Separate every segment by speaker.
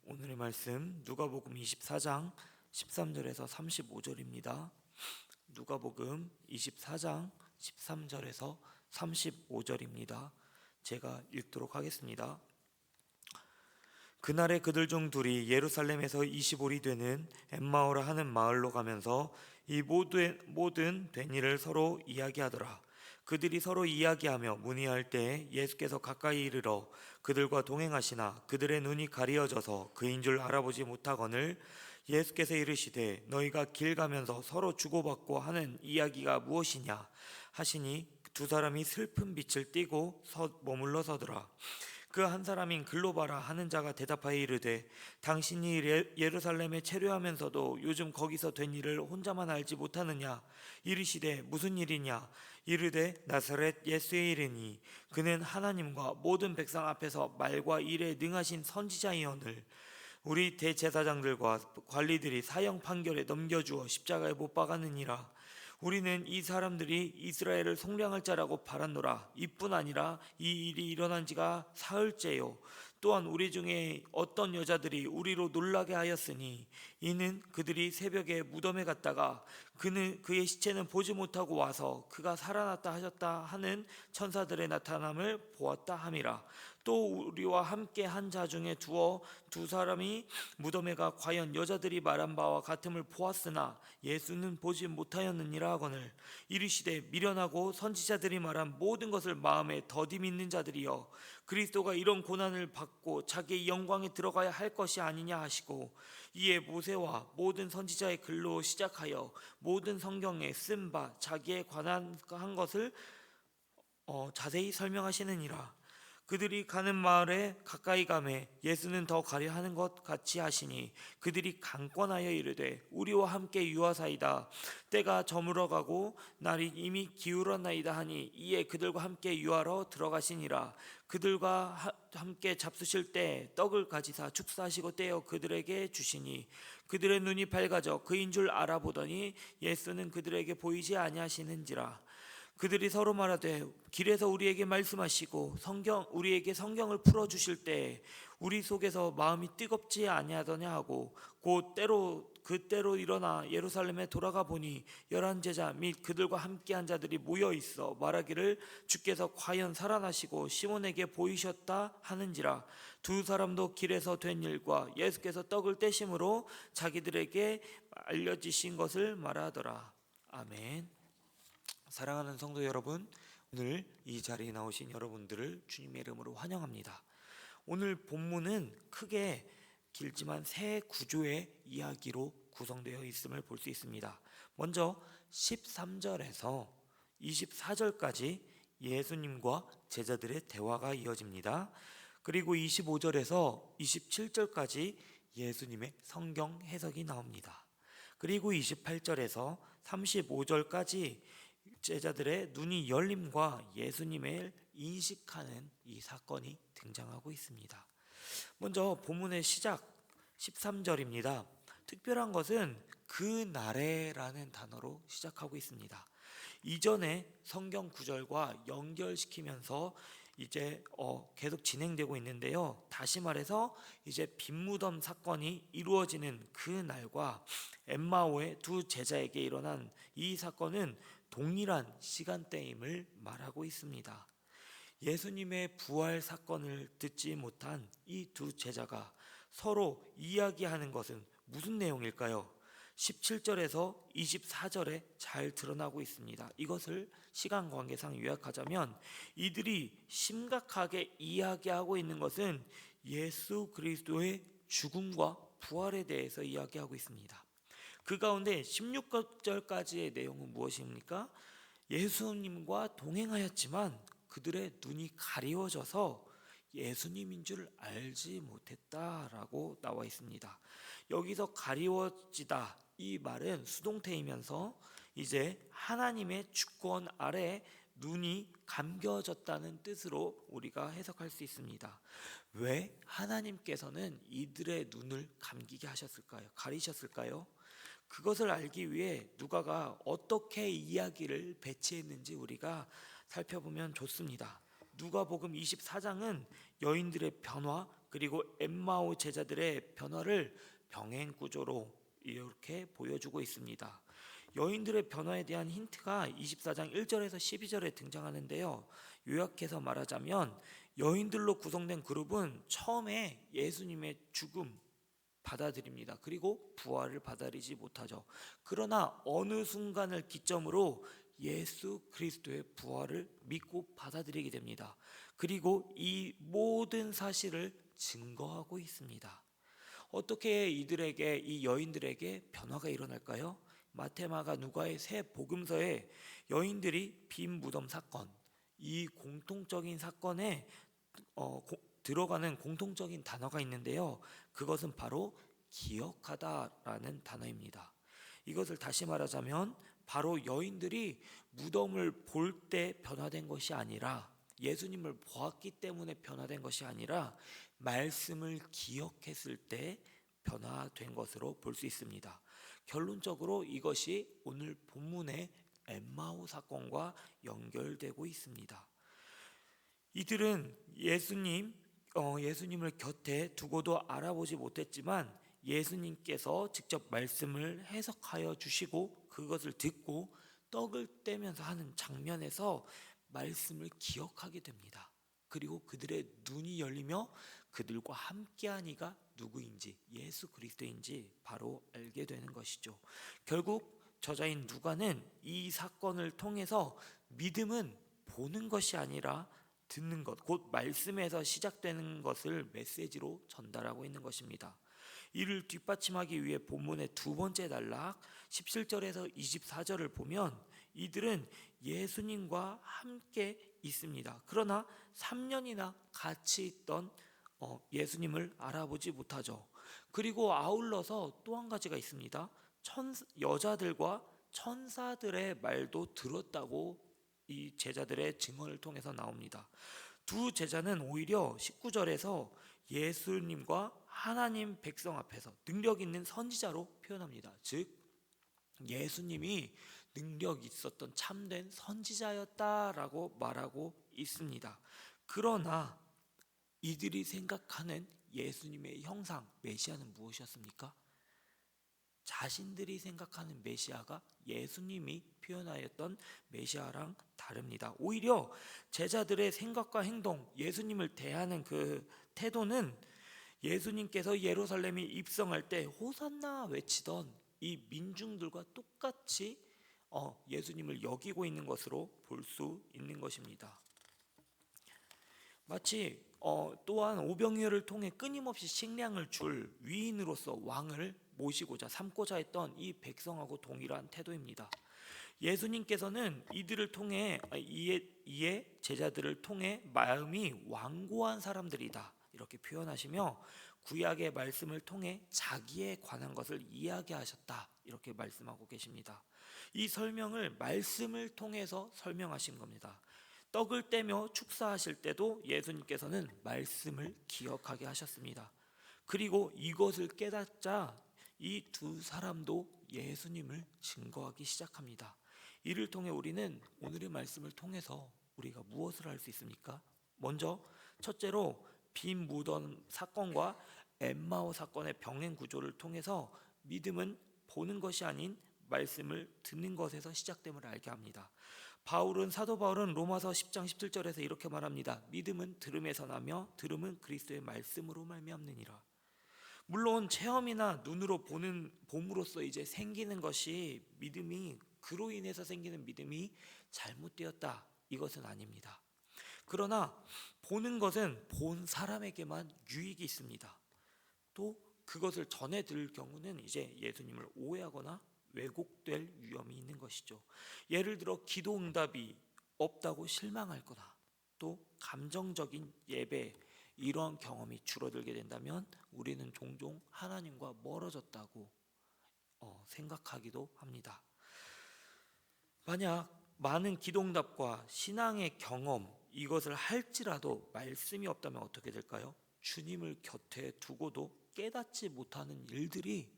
Speaker 1: 오늘의 말씀 누가복음 24장 13절에서 35절입니다. 누가복음 24장 13절에서 35절입니다. 제가 읽도록 하겠습니다. 그날에 그들 중 둘이 예루살렘에서 25리 되는 엠마오라 하는 마을로 가면서 이 모든 된 일을 서로 이야기하더라. 그들이 서로 이야기하며 문의할 때 예수께서 가까이 이르러 그들과 동행하시나 그들의 눈이 가리어져서 그인 줄 알아보지 못하거늘 예수께서 이르시되 너희가 길 가면서 서로 주고받고 하는 이야기가 무엇이냐 하시니 두 사람이 슬픈 빛을 띠고 머물러 서더라. 그 한 사람인 글로바라 하는 자가 대답하여 이르되 당신이 예루살렘에 체류하면서도 요즘 거기서 된 일을 혼자만 알지 못하느냐. 이르시되 무슨 일이냐. 이르되 나사렛 예수의 일이니 그는 하나님과 모든 백성 앞에서 말과 일에 능하신 선지자이오늘 우리 대제사장들과 관리들이 사형 판결에 넘겨주어 십자가에 못 박았느니라. 우리는 이 사람들이 이스라엘을 속량할 자라고 바랐노라. 이뿐 아니라 이 일이 일어난 지가 사흘째요. 또한 우리 중에 어떤 여자들이 우리로 놀라게 하였으니 이는 그들이 새벽에 무덤에 갔다가 그의 시체는 보지 못하고 와서 그가 살아났다 하셨다 하는 천사들의 나타남을 보았다 함이라. 또 우리와 함께 한 자 중에 두 사람이 무덤에 가 과연 여자들이 말한 바와 같음을 보았으나 예수는 보지 못하였느니라 하거늘 이르시되 미련하고 선지자들이 말한 모든 것을 마음에 더디 믿는 자들이여 그리스도가 이런 고난을 받고 자기의 영광에 들어가야 할 것이 아니냐 하시고 이에 모세와 모든 선지자의 글로 시작하여 모든 성경에 쓴 바 자기에 관한 한 것을 자세히 설명하시느니라. 그들이 가는 마을에 가까이 가매 예수는 더 가려 하는 것 같이 하시니 그들이 강권하여 이르되 우리와 함께 유하사이다. 때가 저물어가고 날이 이미 기울었나이다 하니 이에 그들과 함께 유하러 들어가시니라. 그들과 함께 잡수실 때 떡을 가지사 축사하시고 떼어 그들에게 주시니 그들의 눈이 밝아져 그인 줄 알아보더니 예수는 그들에게 보이지 아니하시는지라. 그들이 서로 말하되 길에서 우리에게 말씀하시고 우리에게 성경을 풀어 주실 때 우리 속에서 마음이 뜨겁지 아니하더냐 하고 그때로 일어나 예루살렘에 돌아가 보니 11 제자 및 그들과 함께한 자들이 모여 있어 말하기를 주께서 과연 살아나시고 시몬에게 보이셨다 하는지라. 두 사람도 길에서 된 일과 예수께서 떡을 떼심으로 자기들에게 알려지신 것을 말하더라. 아멘. 사랑하는 성도 여러분, 오늘 이 자리에 나오신 여러분들을 주님의 이름으로 환영합니다. 오늘 본문은 크게 길지만 세 구조의 이야기로 구성되어 있음을 볼 수 있습니다. 먼저 13절에서 24절까지 예수님과 제자들의 대화가 이어집니다. 그리고 25절에서 27절까지 예수님의 성경 해석이 나옵니다. 그리고 28절에서 35절까지 제자들의 눈이 열림과 예수님을 인식하는 이 사건이 등장하고 있습니다. 먼저 본문의 시작 13절입니다. 특별한 것은 그날에라는 단어로 시작하고 있습니다. 이전에 성경 구절과 연결시키면서 이제 계속 진행되고 있는데요. 다시 말해서 이제 빈무덤 사건이 이루어지는 그 날과 엠마오의 두 제자에게 일어난 이 사건은 동일한 시간대임을 말하고 있습니다. 예수님의 부활 사건을 듣지 못한 이 두 제자가 서로 이야기하는 것은 무슨 내용일까요? 17절에서 24절에 잘 드러나고 있습니다. 이것을 시간 관계상 요약하자면 이들이 심각하게 이야기하고 있는 것은 예수 그리스도의 죽음과 부활에 대해서 이야기하고 있습니다. 그 가운데 16절까지의 내용은 무엇입니까? 예수님과 동행하였지만 그들의 눈이 가리워져서 예수님인 줄 알지 못했다라고 나와 있습니다. 여기서 가리워지다 이 말은 수동태이면서 이제 하나님의 주권 아래 눈이 감겨졌다는 뜻으로 우리가 해석할 수 있습니다. 왜 하나님께서는 이들의 눈을 감기게 하셨을까요? 가리셨을까요? 그것을 알기 위해 누가가 어떻게 이야기를 배치했는지 우리가 살펴보면 좋습니다. 누가복음 24장은 여인들의 변화 그리고 엠마오 제자들의 변화를 병행 구조로 이렇게 보여주고 있습니다. 여인들의 변화에 대한 힌트가 24장 1절에서 12절에 등장하는데요. 요약해서 말하자면 여인들로 구성된 그룹은 처음에 예수님의 죽음 받아들입니다. 그리고 부활을 받아들이지 못하죠. 그러나 어느 순간을 기점으로 예수 그리스도의 부활을 믿고 받아들이게 됩니다. 그리고 이 모든 사실을 증거하고 있습니다. 어떻게 이 여인들에게 변화가 일어날까요? 마태, 마가, 누가의 세 복음서에 여인들이 빈 무덤 사건, 이 공통적인 사건에 들어가는 공통적인 단어가 있는데요. 그것은 바로 기억하다라는 단어입니다. 이것을 다시 말하자면 바로 여인들이 무덤을 볼 때 변화된 것이 아니라, 예수님을 보았기 때문에 변화된 것이 아니라 말씀을 기억했을 때 변화된 것으로 볼 수 있습니다. 결론적으로 이것이 오늘 본문의 엠마오 사건과 연결되고 있습니다. 이들은 예수님을 곁에 두고도 알아보지 못했지만 예수님께서 직접 말씀을 해석하여 주시고 그것을 듣고 떡을 떼면서 하는 장면에서 말씀을 기억하게 됩니다. 그리고 그들의 눈이 열리며 그들과 함께한 이가 누구인지, 예수 그리스도인지 바로 알게 되는 것이죠. 결국 저자인 누가는 이 사건을 통해서 믿음은 보는 것이 아니라 듣는 것, 곧 말씀에서 시작되는 것을 메시지로 전달하고 있는 것입니다. 이를 뒷받침하기 위해 본문의 두 번째 단락 17절에서 24절을 보면 이들은 예수님과 함께 있습니다. 그러나 3년이나 같이 있던 예수님을 알아보지 못하죠. 그리고 아울러서 또 한 가지가 있습니다. 여자들과 천사들의 말도 들었다고 이 제자들의 증언을 통해서 나옵니다. 두 제자는 오히려 19절에서 예수님과 하나님 백성 앞에서 능력 있는 선지자로 표현합니다. 즉 예수님이 능력 있었던 참된 선지자였다라고 말하고 있습니다. 그러나 이들이 생각하는 예수님의 형상, 메시아는 무엇이었습니까? 자신들이 생각하는 메시아가 예수님이 표현하였던 메시아랑 다릅니다. 오히려 제자들의 생각과 행동, 예수님을 대하는 그 태도는 예수님께서 예루살렘에 입성할 때 호산나 외치던 이 민중들과 똑같이 예수님을 여기고 있는 것으로 볼 수 있는 것입니다. 마치 또한 오병이어를 통해 끊임없이 식량을 줄 위인으로서 왕을 모시고자 삼고자 했던 이 백성하고 동일한 태도입니다. 예수님께서는 이들을 통해 이에 제자들을 통해 마음이 완고한 사람들이다 이렇게 표현하시며 구약의 말씀을 통해 자기에 관한 것을 이야기하셨다 이렇게 말씀하고 계십니다. 이 설명을 말씀을 통해서 설명하신 겁니다. 떡을 떼며 축사하실 때도 예수님께서는 말씀을 기억하게 하셨습니다. 그리고 이것을 깨닫자 이 두 사람도 예수님을 증거하기 시작합니다. 이를 통해 우리는 오늘의 말씀을 통해서 우리가 무엇을 할 수 있습니까? 먼저 첫째로 빈 무덤 사건과 엠마오 사건의 병행 구조를 통해서 믿음은 보는 것이 아닌 말씀을 듣는 것에서 시작됨을 알게 합니다. 사도 바울은 로마서 10장 17절에서 이렇게 말합니다. 믿음은 들음에서 나며 들음은 그리스도의 말씀으로 말미암느니라. 물론 체험이나 눈으로 봄으로써 이제 생기는 것이 믿음이 그로 인해서 생기는 믿음이 잘못되었다 이것은 아닙니다. 그러나 보는 것은 본 사람에게만 유익이 있습니다. 또 그것을 전해 들을 경우는 이제 예수님을 오해하거나 왜곡될 위험이 있는 것이죠. 예를 들어 기도 응답이 없다고 실망할 거나 또 감정적인 예배 이러한 경험이 줄어들게 된다면 우리는 종종 하나님과 멀어졌다고 생각하기도 합니다. 만약 많은 기도응답과 신앙의 경험 이것을 할지라도 말씀이 없다면 어떻게 될까요? 주님을 곁에 두고도 깨닫지 못하는 일들이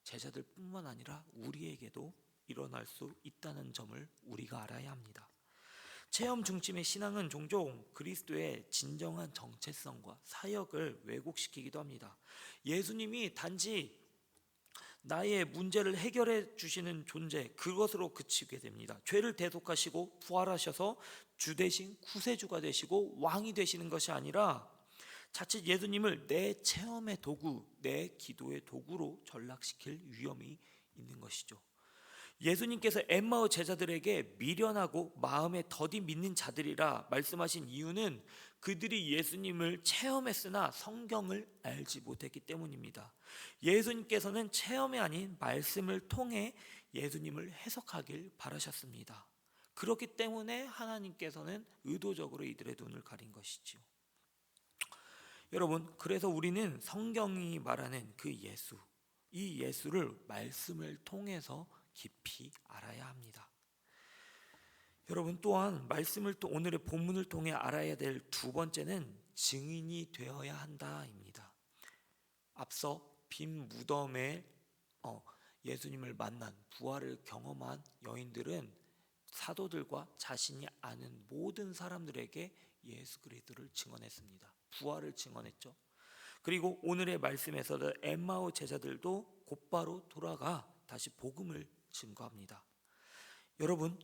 Speaker 1: 제자들뿐만 아니라 우리에게도 일어날 수 있다는 점을 우리가 알아야 합니다. 체험 중심의 신앙은 종종 그리스도의 진정한 정체성과 사역을 왜곡시키기도 합니다. 예수님이 단지 나의 문제를 해결해 주시는 존재, 그것으로 그치게 됩니다. 죄를 대속하시고 부활하셔서 주 대신 구세주가 되시고 왕이 되시는 것이 아니라 자칫 예수님을 내 체험의 도구, 내 기도의 도구로 전락시킬 위험이 있는 것이죠. 예수님께서 엠마오 제자들에게 미련하고 마음에 더디 믿는 자들이라 말씀하신 이유는 그들이 예수님을 체험했으나 성경을 알지 못했기 때문입니다. 예수님께서는 체험이 아닌 말씀을 통해 예수님을 해석하길 바라셨습니다. 그렇기 때문에 하나님께서는 의도적으로 이들의 눈을 가린 것이지요. 여러분, 그래서 우리는 성경이 말하는 그 예수, 이 예수를 말씀을 통해서 깊이 알아야 합니다. 여러분, 또한 말씀을 오늘의 본문을 통해 알아야 될 두 번째는 증인이 되어야 한다입니다. 앞서 빈 무덤에 예수님을 만난 부활을 경험한 여인들은 사도들과 자신이 아는 모든 사람들에게 예수 그리스도를 증언했습니다. 부활을 증언했죠. 그리고 오늘의 말씀에서도 엠마오 제자들도 곧바로 돌아가 다시 복음을 증거합니다. 여러분,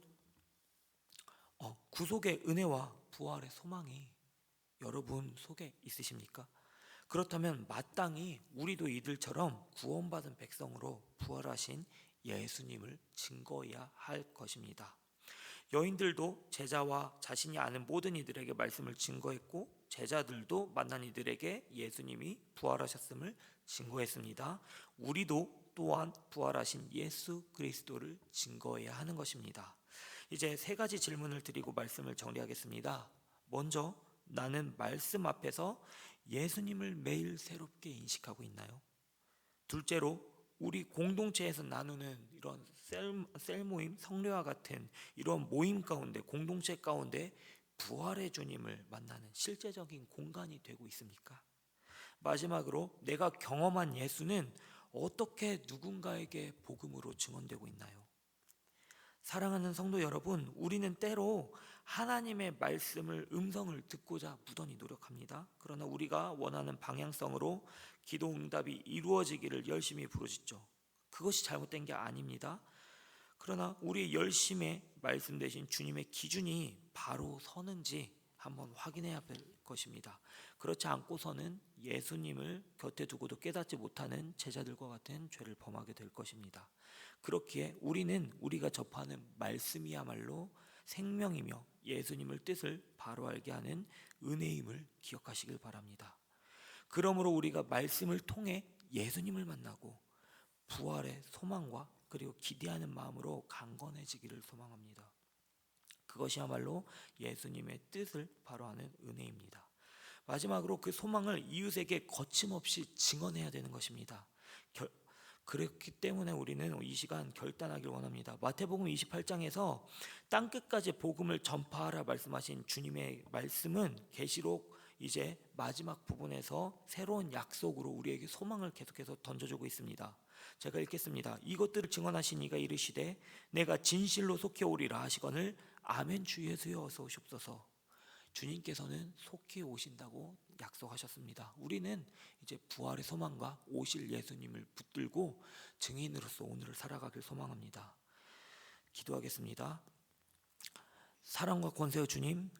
Speaker 1: 구속의 은혜와 부활의 소망이 여러분 속에 있으십니까? 그렇다면 마땅히 우리도 이들처럼 구원받은 백성으로 부활하신 예수님을 증거해야 할 것입니다. 여인들도 제자와 자신이 아는 모든 이들에게 말씀을 증거했고, 제자들도 만난 이들에게 예수님이 부활하셨음을 증거했습니다. 우리도 또한 부활하신 예수 그리스도를 증거해야 하는 것입니다. 이제 세 가지 질문을 드리고 말씀을 정리하겠습니다. 먼저, 나는 말씀 앞에서 예수님을 매일 새롭게 인식하고 있나요? 둘째로, 우리 공동체에서 나누는 이런 셀 모임, 성례와 같은 이런 모임 가운데, 공동체 가운데 부활의 주님을 만나는 실제적인 공간이 되고 있습니까? 마지막으로, 내가 경험한 예수는 어떻게 누군가에게 복음으로 증언되고 있나요? 사랑하는 성도 여러분, 우리는 때로 하나님의 말씀을, 음성을 듣고자 무던히 노력합니다. 그러나 우리가 원하는 방향성으로 기도 응답이 이루어지기를 열심히 부르짖죠. 그것이 잘못된 게 아닙니다. 그러나 우리의 열심에 말씀 대신 주님의 기준이 바로 서는지 한번 확인해야 할 것입니다. 그렇지 않고서는 예수님을 곁에 두고도 깨닫지 못하는 제자들과 같은 죄를 범하게 될 것입니다. 그렇기에 우리는 우리가 접하는 말씀이야말로 생명이며 예수님을 뜻을 바로 알게 하는 은혜임을 기억하시길 바랍니다. 그러므로 우리가 말씀을 통해 예수님을 만나고 부활의 소망과 그리고 기대하는 마음으로 강건해지기를 소망합니다. 그것이야말로 예수님의 뜻을 바로 아는 은혜입니다. 마지막으로 그 소망을 이웃에게 거침없이 증언해야 되는 것입니다. 그렇기 때문에 우리는 이 시간 결단하길 원합니다. 마태복음 28장에서 땅끝까지 복음을 전파하라 말씀하신 주님의 말씀은 계시록 이제 마지막 부분에서 새로운 약속으로 우리에게 소망을 계속해서 던져주고 있습니다. 제가 읽겠습니다. 이것들을 증언하신 이가 이르시되 내가 진실로 속히 오리라 하시거늘 아멘. 주 예수여 어서 오시옵소서. 주님께서는 속히 오신다고 약속하셨습니다. 우리는 이제 부활의 소망과 오실 예수님을 붙들고 증인으로서 오늘을 살아가길 소망합니다. 기도하겠습니다. 사랑과 권세의 주님,